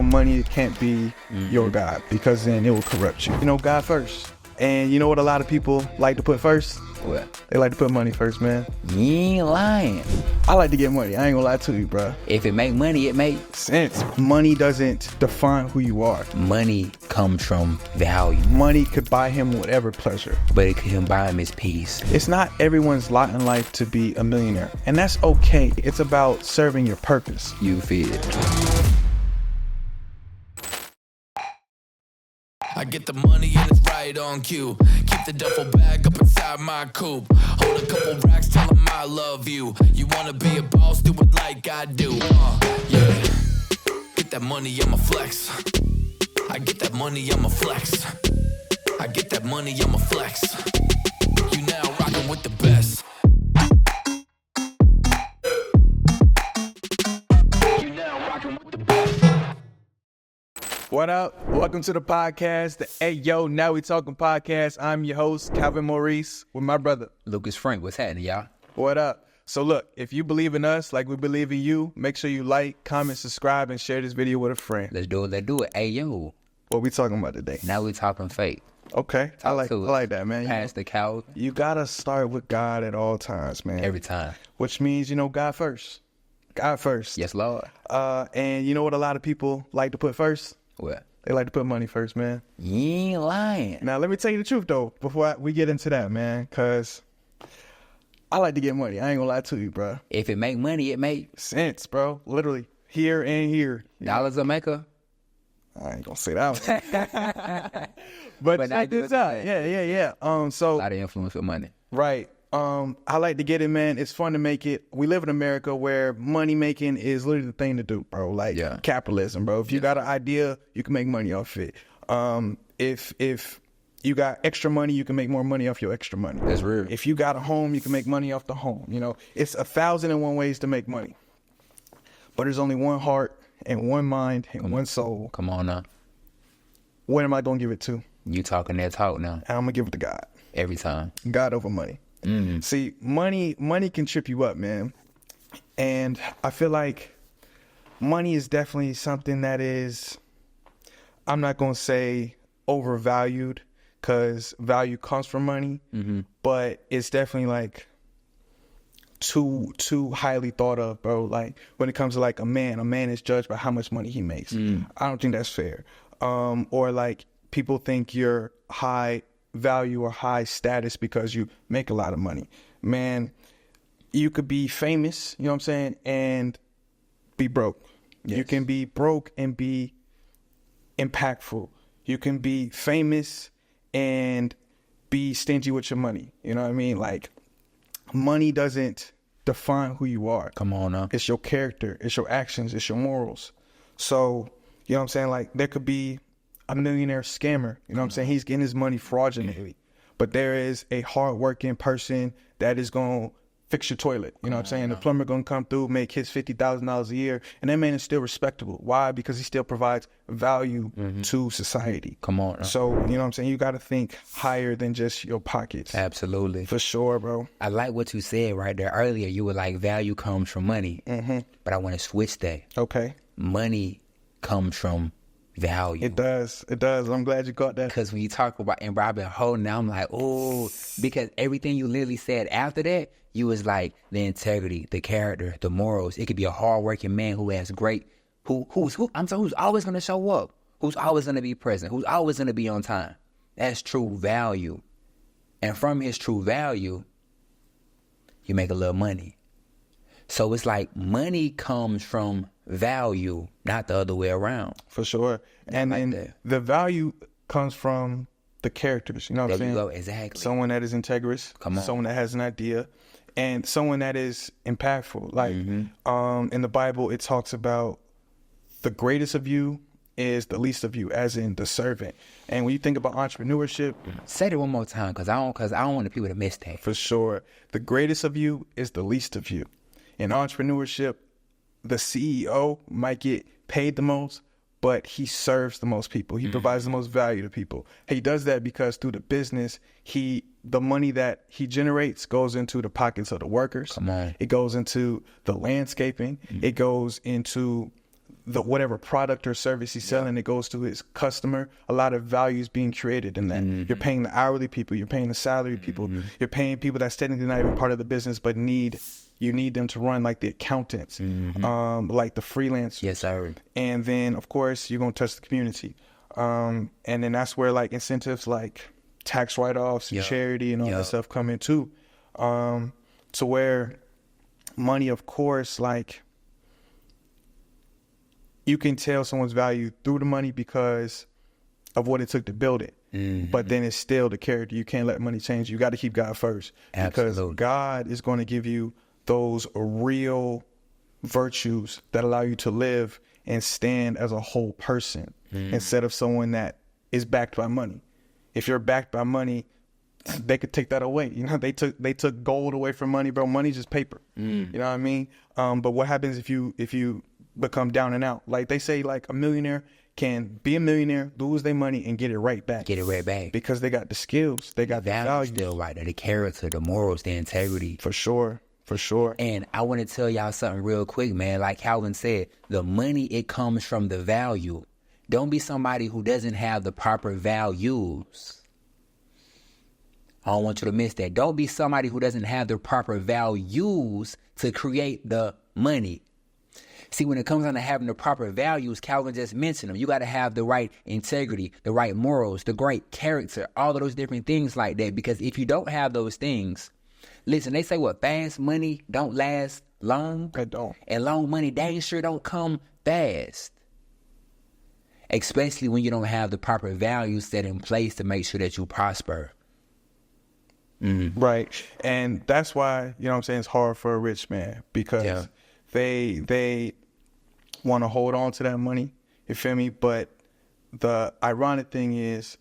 money can't be your God, because then it will corrupt you. You know, God first. And you know what a lot of people like to put first? What? They like to put money first, man. You ain't lying. I like to get money. I ain't gonna lie to you, bro. If it make money, it makes sense. Money doesn't define who you are. Money comes from value. Money could buy him whatever pleasure, but it can buy him his peace. It's not everyone's lot in life to be a millionaire, and that's okay. It's about serving your purpose. You feel it. I get the money and it's right on cue. Keep the duffel bag up inside my coupe. Hold a couple racks, tell them I love you. You wanna be a boss, do it like I do. Yeah. Get that money, I'ma flex. I get that money, I'ma flex. I get that money, I'ma flex. You now rockin' with the best. You now rockin' with the best. What up? Welcome to the podcast, the AyeYooNowWeTalkin podcast. I'm your host, Calvin Maurice, with my brother, Lucas Frink. What's happening, y'all? What up? So look, if you believe in us like we believe in you, make sure you like, comment, subscribe, and share this video with a friend. Let's do it. Hey, yo. What we talking about today? Now we talking faith. Okay. I like that, man. Pass the cow. You got to start with God at all times, man. Every time. Which means, you know, God first. God first. Yes, Lord. And you know what a lot of people like to put first? What? They like to put money first, man. You ain't lying. Now, let me tell you the truth, though, before we get into that, man, because I like to get money. I ain't gonna lie to you, bro. If it make money, it make sense, bro. Literally, here and here. Dollars a maker? I ain't gonna say that one. but check this out. Yeah. So a lot of influence with money. Right. I like to get it, man. It's fun to make it. We live in America where money making is literally the thing to do, bro. Like capitalism, bro. If you got an idea, you can make money off it. If you got extra money, you can make more money off your extra money. That's real. If you got a home, you can make money off the home. You know, it's 1,001 ways to make money. But there's only one heart and one mind and one soul. Come on now. What am I gonna give it to? You talking that talk now. I'm gonna give it to God. Every time. God over money. Mm-hmm. See, money can trip you up, man. And I feel like money is definitely something that is, I'm not going to say overvalued, because value comes from money, but it's definitely like too highly thought of, bro. Like when it comes to like a man is judged by how much money he makes. I don't think that's fair. Or like people think you're high value or high status because you make a lot of money. Man, you could be famous, you know what I'm saying, and be broke. Yes. You can be broke and be impactful. You can be famous and be stingy with your money. You know what I mean? Like, money doesn't define who you are. Come on now. It's your character, it's your actions, it's your morals. So, you know what I'm saying? Like, there could be a millionaire scammer, you know what I'm saying? He's getting his money fraudulently. But there is a hardworking person that is going to fix your toilet. You know what I'm saying? The plumber going to come through, make his $50,000 a year. And that man is still respectable. Why? Because he still provides value to society. Come on. So, you know what I'm saying? You got to think higher than just your pockets. Absolutely. For sure, bro. I like what you said right there earlier. You were like, value comes from money. But I want to switch that. Okay. Money comes from value. It does. I'm glad you got that. Because when you talk about, and bro, I've been holding out, I'm like, oh, because everything you literally said after that, you was like the integrity, the character, the morals. It could be a hardworking man who has great, who's always going to show up, who's always going to be present, who's always going to be on time. That's true value. And from his true value, you make a little money. So it's like money comes from value, not the other way around. For sure. And then the value comes from the characters, you know what I'm saying? There you go, exactly. Someone that is integrous, someone that has an idea, and someone that is impactful. Like in the Bible, it talks about the greatest of you is the least of you, as in the servant. And when you think about entrepreneurship, say that one more time, because I don't want the people to miss that. For sure. The greatest of you is the least of you. In entrepreneurship, the CEO might get paid the most, but he serves the most people. He provides the most value to people. He does that because through the business, the money that he generates goes into the pockets of the workers. Come on. It goes into the landscaping. It goes into the whatever product or service he's selling, it goes to his customer. A lot of value is being created in that. You're paying the hourly people, you're paying the salary people, you're paying people that's technically not even part of the business, but you need them to run, like the accountants, like the freelancers. Yes, sir. And then of course you're gonna touch the community. And then that's where like incentives like tax write-offs, charity, and all that stuff come in too. To where money, of course, like you can tell someone's value through the money because of what it took to build it. But then it's still the character. You can't let money change. You got to keep God first. Absolutely. Because God is going to give you those real virtues that allow you to live and stand as a whole person instead of someone that is backed by money. If you're backed by money, they could take that away. You know, they took gold away from money, bro. Money's just paper. You know what I mean? But what happens if you become down and out? Like they say, like a millionaire can be a millionaire, lose their money, and get it right back. Get it right back. Because they got the skills, they got the value still right there, the character, the morals, the integrity. For sure. For sure. And I want to tell y'all something real quick, man. Like Calvin said, the money, it comes from the value. Don't be somebody who doesn't have the proper values. I don't want you to miss that. Don't be somebody who doesn't have the proper values to create the money. See, when it comes down to having the proper values, Calvin just mentioned them. You got to have the right integrity, the right morals, the great character, all of those different things like that. Because if you don't have those things, listen, they say what? Fast money don't last long. It don't. And long money dang sure don't come fast. Especially when you don't have the proper values set in place to make sure that you prosper. Right. And that's why, you know what I'm saying, it's hard for a rich man because they want to hold on to that money. You feel me? But the ironic thing is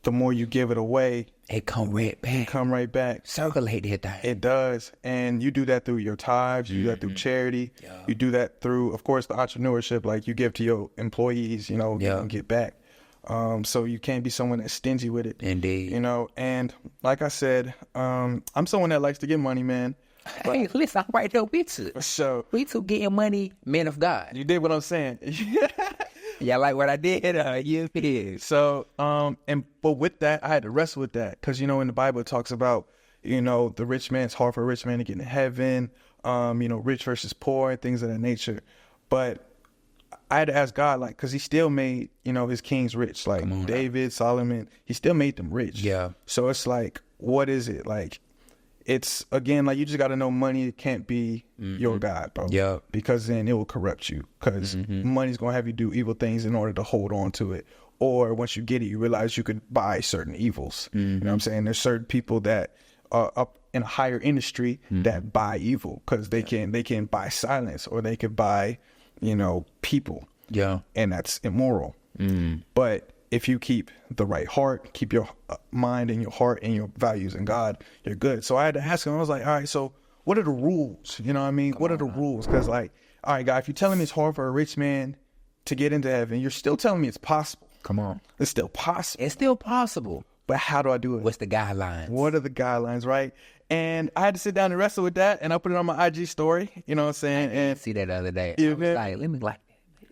the more you give it away, it come right back. Circulate that thing. It does. And you do that through your tithes. You do that through charity. You do that through, of course, the entrepreneurship. Like you give to your employees, you know, and get back. So you can't be someone that's stingy with it. Indeed. You know, and like I said, I'm someone that likes to get money, man. But, hey, listen, I'm right there with you. So we two getting money, men of God. You did what I'm saying. Yeah, like what I did. Yeah. So, but with that, I had to wrestle with that because, you know, in the Bible, it talks about, you know, the rich man, it's hard for a rich man to get into heaven, you know, rich versus poor and things of that nature. But I had to ask God, like, because he still made, you know, his kings rich, like David, Solomon, he still made them rich. Yeah. So it's like, what is it? Like, it's, again, like, you just got to know money can't be your God, bro. Yeah. Because then it will corrupt you because money's going to have you do evil things in order to hold on to it. Or once you get it, you realize you could buy certain evils. You know what I'm saying? There's certain people that are up in a higher industry that buy evil because they can buy silence or they could buy, you know, people. Yeah. And that's immoral. But if you keep the right heart, keep your mind and your heart and your values in God, you're good. So I had to ask him, I was like, all right, so what are the rules? You know what I mean? What are the rules? Because, like, all right, God, if you're telling me it's hard for a rich man to get into heaven, you're still telling me it's possible. Come on. It's still possible. It's still possible. But how do I do it? What's the guidelines? What are the guidelines, right? And I had to sit down and wrestle with that, and I put it on my IG story, you know what I'm saying? And see that the other day. You I was like, let me like that.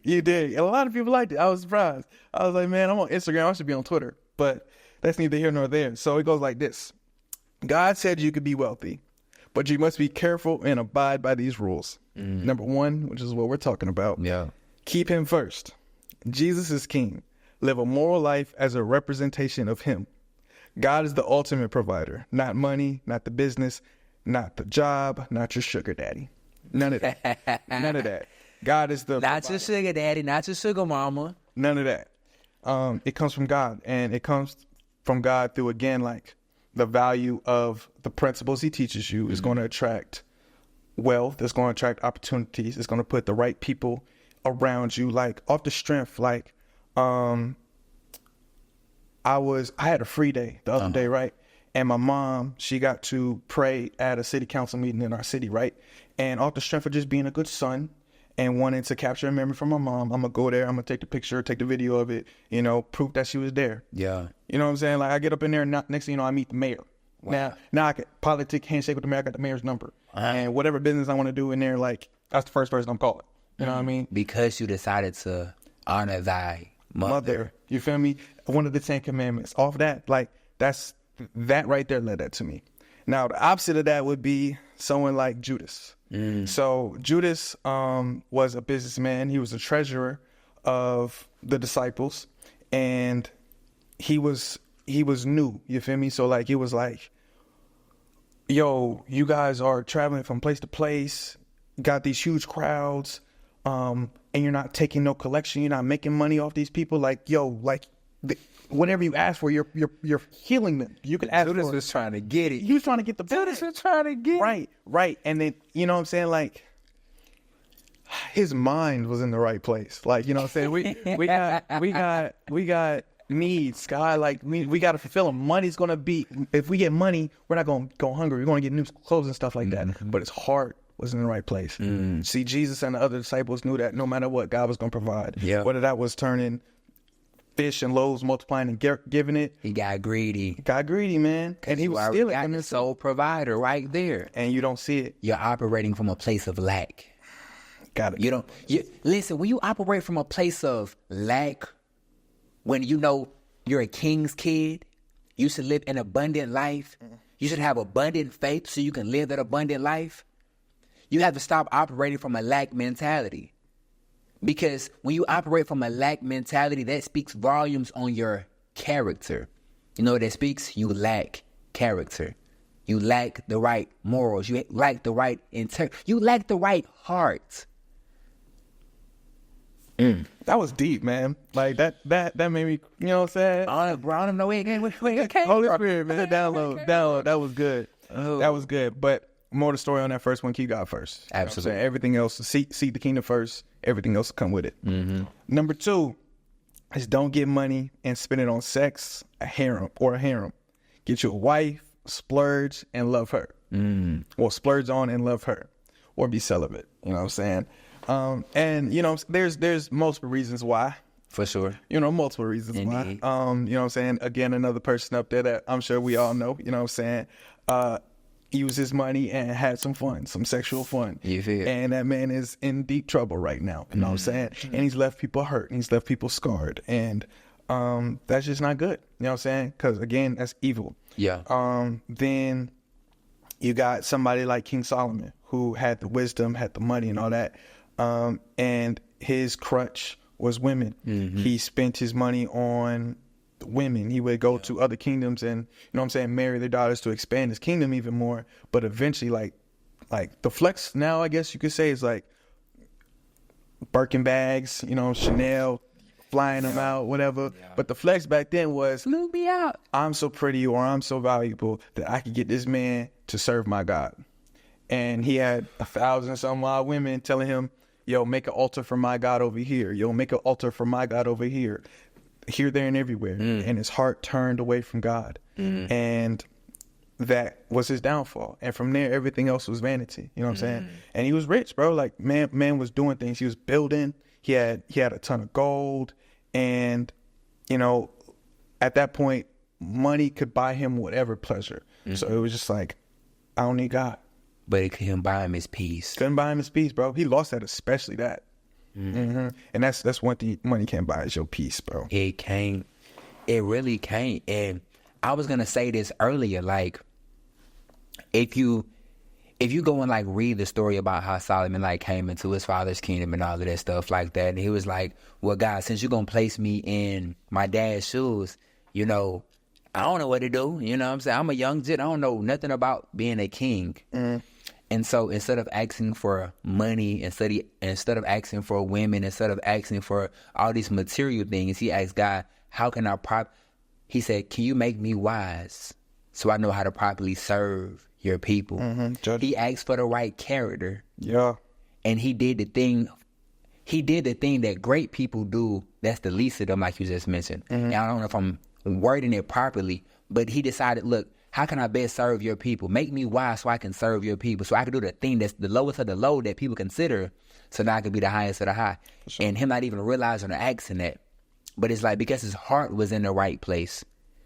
You did. And a lot of people liked it. I was surprised. I was like, man, I'm on Instagram. I should be on Twitter. But that's neither here nor there. So it goes like this. God said you could be wealthy, but you must be careful and abide by these rules. Number one, which is what we're talking about. Yeah. Keep him first. Jesus is king. Live a moral life as a representation of him. God is the ultimate provider. Not money, not the business, not the job, not your sugar daddy. None of that. None of that. God is the not your sugar daddy, not your sugar mama. None of that. It comes from God, and it comes from God through, again, like the value of the principles he teaches you is going to attract wealth. It's going to attract opportunities. It's going to put the right people around you, like off the strength. Like, I had a free day the other day, right? And my mom, she got to pray at a city council meeting in our city, right? And off the strength of just being a good son and wanting to capture a memory from my mom, I'm going to go there. I'm going to take the picture, take the video of it, you know, proof that she was there. Yeah. You know what I'm saying? Like, I get up in there and next thing you know, I meet the mayor. Wow. Now I can politic handshake with the mayor. I got the mayor's number. And whatever business I want to do in there, like, that's the first person I'm calling. You know what I mean? Because you decided to honor thy mother. You feel me? One of the 10 Commandments. Off that, like, that right there led that to me. Now, the opposite of that would be someone like Judas. So Judas was a businessman. He was a treasurer of the disciples, and he was new. You feel me? So like, it was like, yo, you guys are traveling from place to place, got these huge crowds, and you're not taking no collection. You're not making money off these people. Like, yo, like, whatever you ask for, you're healing them. You can ask Judas for. was trying to get it. He was trying to get the bag. Judas was trying to get it. Right. And then, you know what I'm saying? Like, his mind was in the right place. Like, you know what I'm saying? We got needs, God. Like, we got to fulfill them. Money's going to be, if we get money, we're not going to go hungry. We're going to get new clothes and stuff like that. But his heart was in the right place. See, Jesus and the other disciples knew that no matter what, God was going to provide. Yeah. Whether that was turning fish and loaves, multiplying and giving it. He got greedy. Got greedy, man. And he was stealing got from the his sole provider right there. And you don't see it. You're operating from a place of lack. Got it. You don't. Listen, when you operate from a place of lack, when you know you're a king's kid, you should live an abundant life. You should have abundant faith so you can live that abundant life. You have to stop operating from a lack mentality. Because when you operate from a lack mentality, that speaks volumes on your character. You know what that speaks? You lack character. You lack the right morals. You lack the right you lack the right heart. That was deep, man. Like that made me, you know what I'm saying? Bro, I don't know where it Holy Spirit, man. Download. That was good. Oh. That was good. But more the story on that first one, keep God first. Absolutely. You know what I'm saying? Everything else, seek the kingdom first. Everything else will come with it. Number 2 is don't get money and spend it on sex, a harem. Get you a wife, splurge, and love her. Or splurge on and love her. Or be celibate. You know what I'm saying? And, you know, there's multiple reasons why. For sure. You know, multiple reasons why. Indeed. You know what I'm saying? Again, another person up there that I'm sure we all know, you know what I'm saying? Used his money and had some fun, some sexual fun. You feel? And that man is in deep trouble right now. You know what I'm saying? And he's left people hurt. And he's left people scarred. And that's just not good. You know what I'm saying? Because, again, that's evil. Yeah. Then you got somebody like King Solomon who had the wisdom, had the money and all that. And his crutch was women. He spent his money on women. He would go to other kingdoms and, you know what I'm saying, marry their daughters to expand his kingdom even more. But eventually, like the flex now, I guess you could say, is like Birkin bags, you know, Chanel, flying them out, whatever. But the flex back then was, Look me out. I'm so pretty or I'm so valuable that I could get this man to serve my God. And he had 1,000 some odd women telling him, yo, make an altar for my God over here. Yo, make an altar for my God over here. Here, there, and everywhere. And his heart turned away from God. And that was his downfall. And from there, everything else was vanity. You know what I'm saying? And he was rich, bro. Like, man was doing things. He was building. He had a ton of gold. And, you know, at that point, money could buy him whatever pleasure. So it was just like, I don't need God. But it couldn't buy him his peace. Couldn't buy him his peace, bro. He lost that, especially that. And that's one thing money can't buy, is your peace, bro. It can't. It really can't. And I was gonna say this earlier, like, if you go and like read the story about how Solomon like came into his father's kingdom and all of that stuff like that, and he was like, well, God, since you're gonna place me in my dad's shoes, you know, I don't know what to do. You know what I'm saying? I'm a young jit. I don't know nothing about being a king. And so instead of asking for money, instead of asking for women, instead of asking for all these material things, he asked God, how can I he said, can you make me wise so I know how to properly serve your people? He asked for the right character. Yeah. And he did the thing that great people do. That's the least of them, like you just mentioned. And I don't know if I'm wording it properly, but he decided, look, how can I best serve your people? Make me wise so I can serve your people, so I can do the thing that's the lowest of the low that people consider, so now I can be the highest of the high. Sure. And him not even realizing or asking that. But it's like, because his heart was in the right place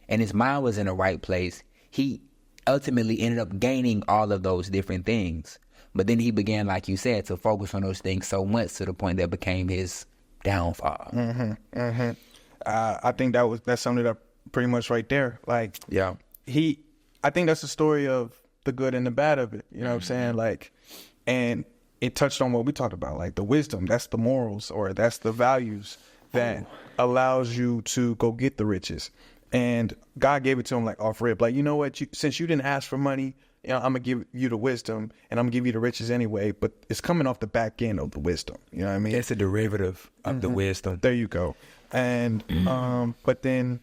and his mind was in the right place, he ultimately ended up gaining all of those different things. But then he began, like you said, to focus on those things so much to the point that became his downfall. I think that summed it up pretty much right there. Like, Yeah. I think that's the story of the good and the bad of it. You know what I'm saying? Like, and it touched on what we talked about, like the wisdom, that's the morals, or that's the values that allows you to go get the riches. And God gave it to him like off rip. Like, you know what? Since you didn't ask for money, you know, I'm going to give you the wisdom and I'm going to give you the riches anyway, but it's coming off the back end of the wisdom. You know what I mean? It's a derivative of the wisdom. There you go. And, but then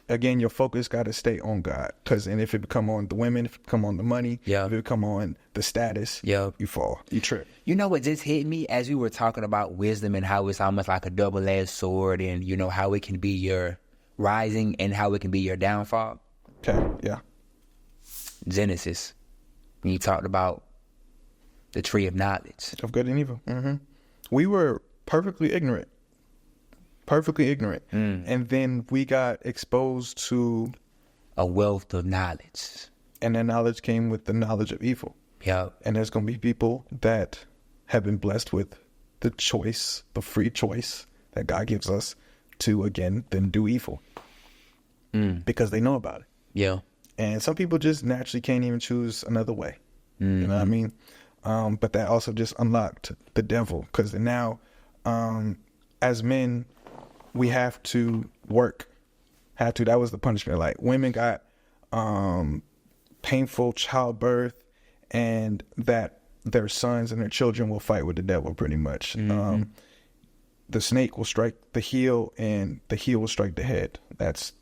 again, your focus got to stay on God. And if it become on the women, if it become on the money, Yeah. if it become on the status, Yeah. you fall, you trip. You know what just hit me as we were talking about wisdom and how it's almost like a double-edged sword, and you know how it can be your rising and how it can be your downfall? Okay. Yeah. Genesis, when you talked about the tree of knowledge. Of good and evil. We were perfectly ignorant. And then we got exposed to, A wealth of knowledge. and that knowledge came with the knowledge of evil. Yeah. And there's going to be people that have been blessed with the choice, the free choice that God gives us to, again, then do evil. Because they know about it. Yeah. And some people just naturally can't even choose another way. You know what I mean? But that also just unlocked the devil. Because now, as men, we have to work. That was the punishment. Like, women got painful childbirth, and that their sons and their children will fight with the devil pretty much. The snake will strike the heel, and the heel will strike the head. That's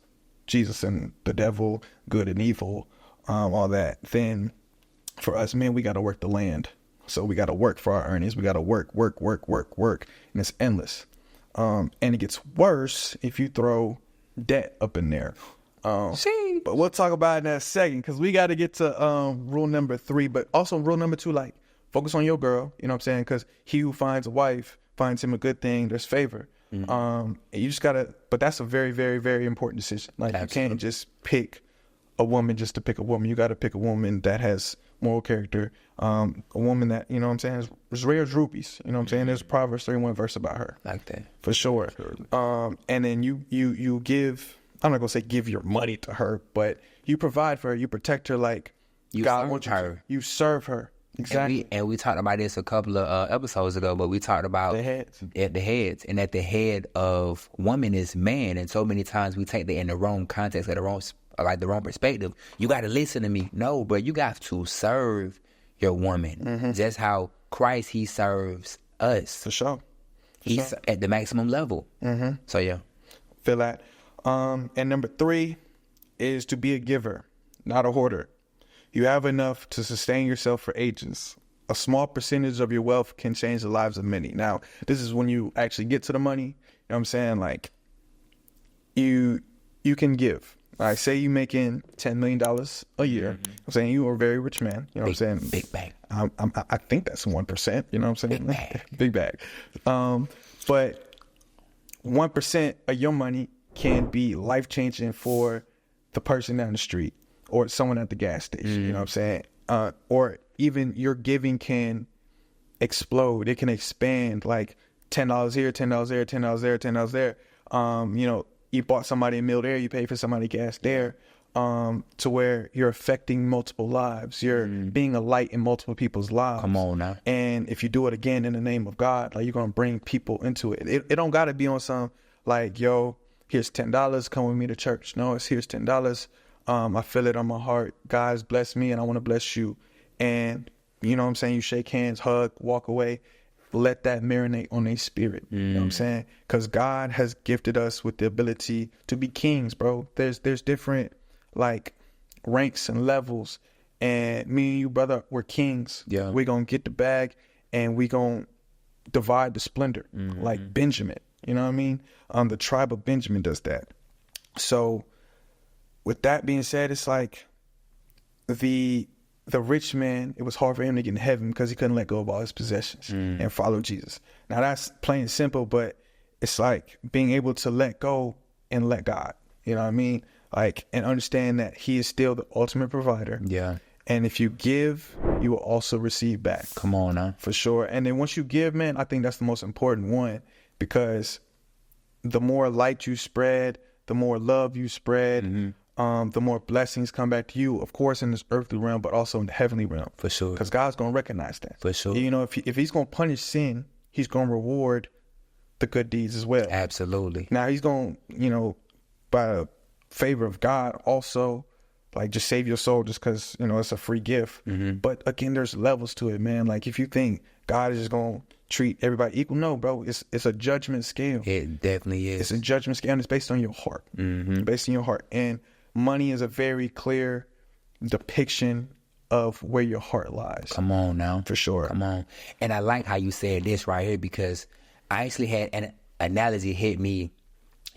Jesus and the devil, good and evil, all that. Then for us men, we got to work the land. So we got to work for our earnings. We got to work. And it's endless. And it gets worse if you throw debt up in there. But we'll talk about it in a second, because we got to get to rule number 3. But also rule number 2, like, focus on your girl. You know what I'm saying? Because he who finds a wife finds him a good thing. There's favor. And you just got to, but that's a very, very, very important decision. Like, Absolutely. You can't just pick a woman just to pick a woman. You got to pick a woman that has moral character. A woman that, you know what I'm saying, is rare as rubies. You know what I'm saying? There's Proverbs 31 verse about her. Like that. For sure. And then you give, I'm not going to say give your money to her, but you provide for her. You protect her like You God serve wants you her. to. You serve her. Exactly. And we talked about this a couple of episodes ago, but we talked about The heads. at the heads, and at the head of woman is man. And so many times we take that in the wrong context, or the wrong perspective. You got to listen to me. No, but you got to serve your woman. Just how Christ, he serves us. For sure. He's at the maximum level. So yeah. Feel that. And number 3 is to be a giver, not a hoarder. You have enough to sustain yourself for ages. A small percentage of your wealth can change the lives of many. Now, this is when you actually get to the money. You know what I'm saying? Like, you can give. All right, say you making $10 million a year. I'm saying you are a very rich man. You know what I'm saying? Big bag. I think that's 1%. You know what I'm saying? Big bag. Big bag. But 1% of your money can be life-changing for the person down the street, or someone at the gas station. You know what I'm saying? Or even your giving can explode. It can expand, like $10 here, $10 there, $10 there, $10 there. You know, you bought somebody a meal there, you pay for somebody gas there, to where you're affecting multiple lives. You're being a light in multiple people's lives. Come on now. And if you do it again in the name of God, like, you're going to bring people into it. It don't got to be on some, like, yo, here's $10, come with me to church. No, it's here's $10. I feel it on my heart. God's blessed me and I want to bless you. And you know what I'm saying? You shake hands, hug, walk away. Let that marinate on their spirit. You know what I'm saying? Because God has gifted us with the ability to be kings, bro. There's different, like, ranks and levels. And me and you, brother, we're kings. Yeah. We're going to get the bag and we're going to divide the splendor. Like Benjamin. You know what I mean? The tribe of Benjamin does that. So with that being said, it's like the rich man, it was hard for him to get in heaven because he couldn't let go of all his possessions and follow Jesus. Now, that's plain and simple, but it's like being able to let go and let God. You know what I mean? Like, and understand that he is still the ultimate provider. Yeah. And if you give, you will also receive back. Come on now. For sure. And then once you give, man, I think that's the most important one, because the more light you spread, the more love you spread, the more blessings come back to you, of course, in this earthly realm, but also in the heavenly realm. For sure. Because God's going to recognize that. For sure. You know, if he's going to punish sin, he's going to reward the good deeds as well. Absolutely. Now, he's going to, you know, by the favor of God, also, like, just save your soul just because, you know, it's a free gift. But again, there's levels to it, man. Like, if you think God is just going to treat everybody equal, no, bro, it's a judgment scale. It definitely is. It's a judgment scale, and it's based on your heart. Based on your heart. And money is a very clear depiction of where your heart lies. Come on now. For sure. Come on. And I like how you said this right here, because I actually had an analogy hit me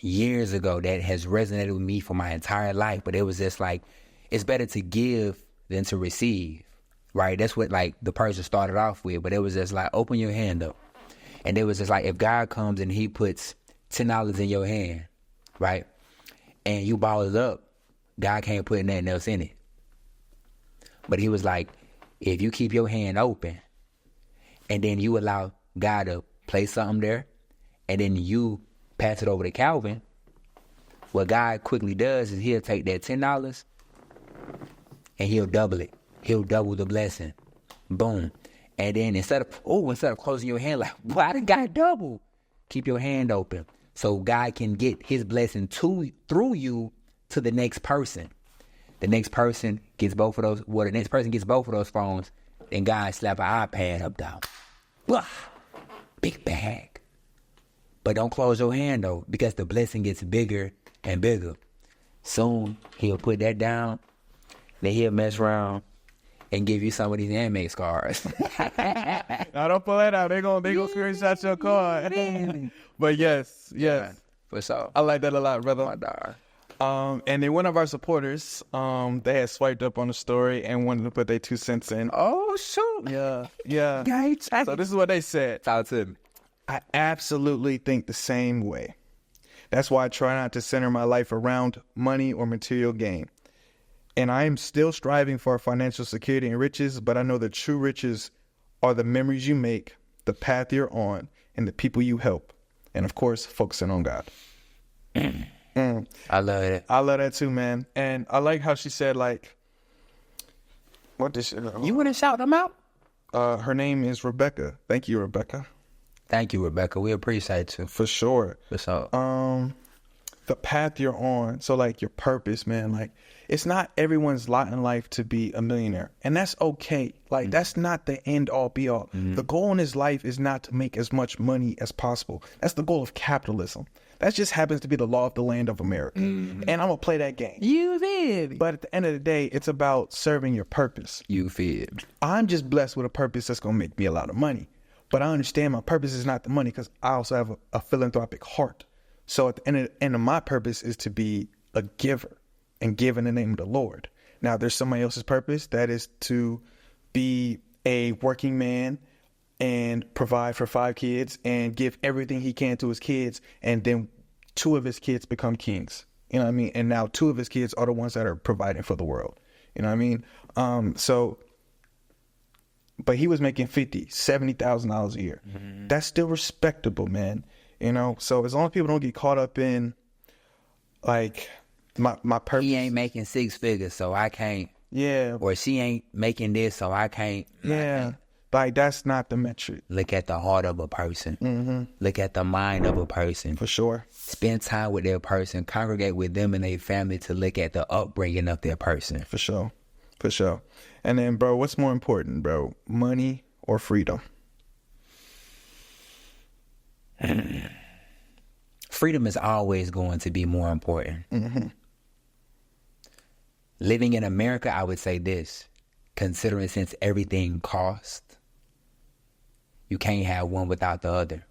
years ago that has resonated with me for my entire life. But it was just like, it's better to give than to receive, right? That's what, like, the person started off with. But it was just like, open your hand up. And it was just like, if God comes and he puts $10 in your hand, right? And you ball it up, God can't put nothing else in it. But he was like, if you keep your hand open and then you allow God to place something there, and then you pass it over to Calvin, what God quickly does is he'll take that $10 and he'll double it. He'll double the blessing. Boom. And then instead of closing your hand like, why did God double? Keep your hand open so God can get his blessing through you to the next person. The next person gets both of those. Well, the next person gets both of those phones. Then God slap an iPad up down. Blah. Big bag. But don't close your hand though, because the blessing gets bigger and bigger. Soon he'll put that down. Then he'll mess around and give you some of these anime scars. Now don't pull that out. They gonna screenshot your card. But yes. For sure. I like that a lot, brother. My dog. And then one of our supporters, they had swiped up on the story and wanted to put their 2 cents in. Oh, shoot. Yeah. So this is what they said. Talk to me. I absolutely think the same way. That's why I try not to center my life around money or material gain. And I am still striving for financial security and riches, but I know the true riches are the memories you make, the path you're on, and the people you help. And of course, focusing on God. I love it. I love that too, man. And I like how she said, like, what did she? You want to shout them out? Her name is Rebecca. Thank you, Rebecca. Thank you, Rebecca. We appreciate you. For sure. So, the path you're on. So, like, your purpose, man. Like, it's not everyone's lot in life to be a millionaire, and that's okay. Like, that's not the end all be all. The goal in this life is not to make as much money as possible. That's the goal of capitalism. That just happens to be the law of the land of America. And I'm going to play that game. you feel. But at the end of the day, it's about serving your purpose. You feel. I'm just blessed with a purpose that's going to make me a lot of money. But I understand my purpose is not the money, because I also have a philanthropic heart. So at the end of my purpose is to be a giver and give in the name of the Lord. Now, there's somebody else's purpose that is to be a working man and provide for 5 kids and give everything he can to his kids. And then 2 of his kids become kings. You know what I mean? And now 2 of his kids are the ones that are providing for the world. You know what I mean? But he was making $70,000 a year. That's still respectable, man. You know? So as long as people don't get caught up in, like, my purpose. He ain't making 6 figures, so I can't. Yeah. Or she ain't making this, so I can't. Yeah. Like, that's not the metric. Look at the heart of a person. Look at the mind of a person. For sure. Spend time with their person. Congregate with them and their family to look at the upbringing of their person. For sure. For sure. And then, bro, what's more important, bro? Money or freedom? Freedom is always going to be more important. Living in America, I would say this. Considering since everything costs, you can't have one without the other.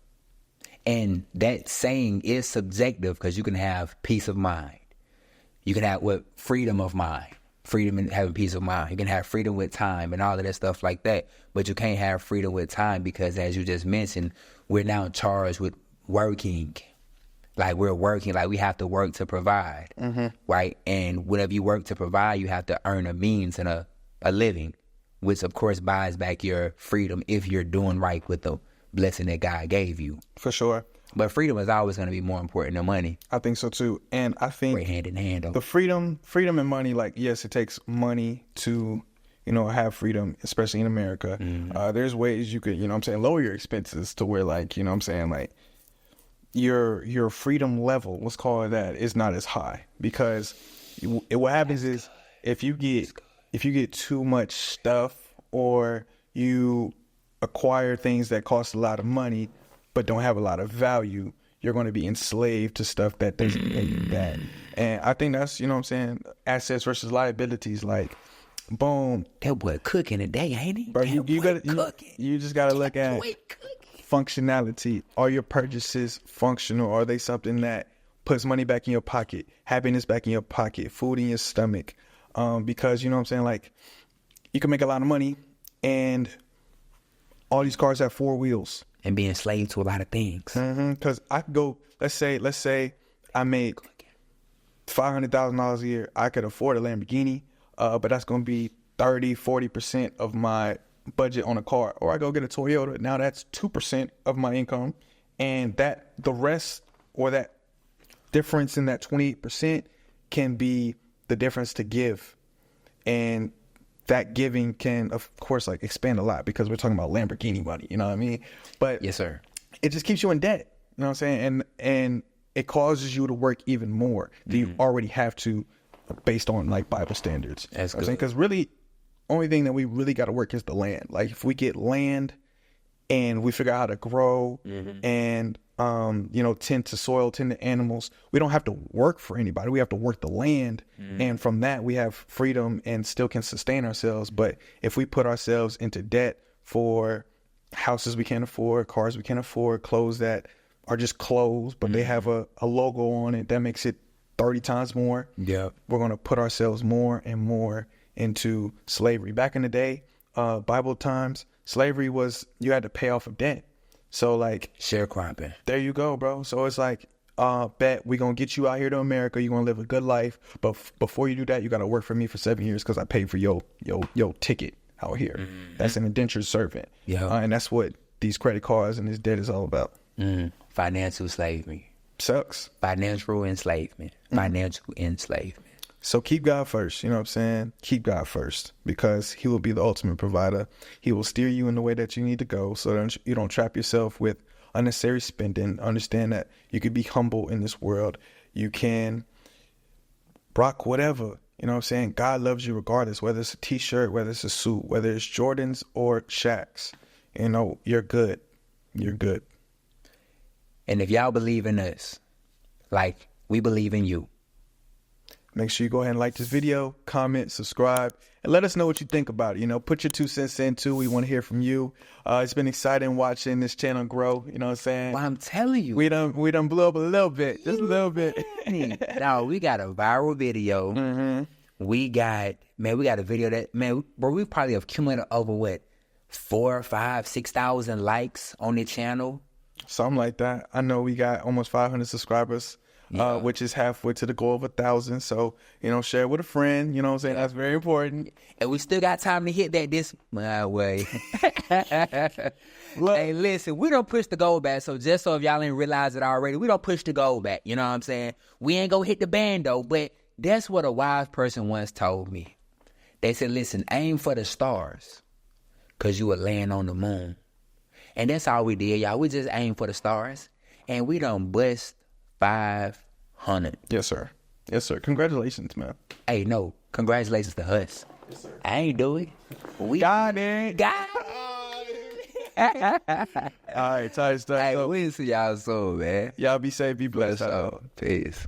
And that saying is subjective, because you can have peace of mind. You can have freedom of mind. Freedom and having peace of mind. You can have freedom with time and all of that stuff like that. But you can't have freedom with time because, as you just mentioned, we're now charged with working. Like, we're working, like we have to work to provide, right? And whenever you work to provide, you have to earn a means and a a living, which of course buys back your freedom if you're doing right with the blessing that God gave you. For sure. But freedom is always going to be more important than money. I think so too. And I think Right hand in hand. Though. the freedom and money, like, yes, it takes money to, have freedom, especially in America. There's ways you could, lower your expenses to where, like, like your freedom level, let's call it that, is not as high, because what happens is if you get too much stuff, or you acquire things that cost a lot of money but don't have a lot of value, you're going to be enslaved to stuff that doesn't make you that. And I think that's, assets versus liabilities. Like, boom. That boy cooking today, ain't he? Bro, you just got to look at functionality. Are your purchases functional? Are they something that puts money back in your pocket, happiness back in your pocket, food in your stomach? Because, like, you can make a lot of money and all these cars have 4 wheels. And be enslaved to a lot of things. Because I could go, let's say I made $500,000 a year. I could afford a Lamborghini, but that's going to be 30-40% of my budget on a car. Or I go get a Toyota. Now that's 2% of my income. And the rest, or that difference in that 28%, can be the difference to give. And that giving can, of course, like, expand a lot, because we're talking about Lamborghini money, you know what I mean? But yes, sir. It just keeps you in debt, you know what I'm saying? And it causes you to work even more than you already have to, based on, like, Bible standards. That's good. Because really, only thing that we really got to work is the land. Like, if we get land and we figure out how to grow and tend to soil, tend to animals, we don't have to work for anybody. We have to work the land. And from that, we have freedom and still can sustain ourselves. But if we put ourselves into debt for houses we can't afford, cars we can't afford, clothes that are just clothes, but they have a logo on it that makes it 30 times more, we're going to put ourselves more and more into slavery. Back in the day, Bible times, slavery was, you had to pay off a debt. So, like, sharecropping. There you go, bro. So it's like, bet we're going to get you out here to America. You're going to live a good life. But before you do that, you got to work for me for 7 years because I paid for your ticket out here. That's an indentured servant. And that's what these credit cards and this debt is all about. Financial slavery. Sucks. Financial enslavement. Financial enslavement. So keep God first, you know what I'm saying? Keep God first, because he will be the ultimate provider. He will steer you in the way that you need to go, so that you don't trap yourself with unnecessary spending. Understand that you can be humble in this world. You can rock whatever, you know what I'm saying? God loves you regardless, whether it's a t-shirt, whether it's a suit, whether it's Jordans or Shaqs. You're good. You're good. And if y'all believe in us, like we believe in you, make sure you go ahead and like this video, comment, subscribe, and let us know what you think about it. Put your 2 cents in too. We want to hear from you. It's been exciting watching this channel grow. You know what I'm saying? Well, I'm telling you, we done blew up a little bit, just a little bit. Now we got a viral video. We got a video that, bro, we probably have accumulated over 4, 5, 6,000 likes on the channel. Something like that. I know we got almost 500 subscribers. Which is halfway to the goal of 1,000. So, share it with a friend. You know what I'm saying? That's very important. And we still got time to hit that this my way. Hey, listen, we don't push the goal back. So just so if y'all ain't realized it already, we don't push the goal back. You know what I'm saying? We ain't gonna hit the band though. But that's what a wise person once told me. They said, listen, aim for the stars, because you would land on the moon. And that's all we did, y'all. We just aimed for the stars. And we done bust 500. Yes, sir. Yes, sir. Congratulations, man. Hey, no. Congratulations to us. Yes, sir. I ain't do it. We got it. All right, tight stuff. Hey, we'll see y'all soon, man. Y'all be safe, be blessed. Peace.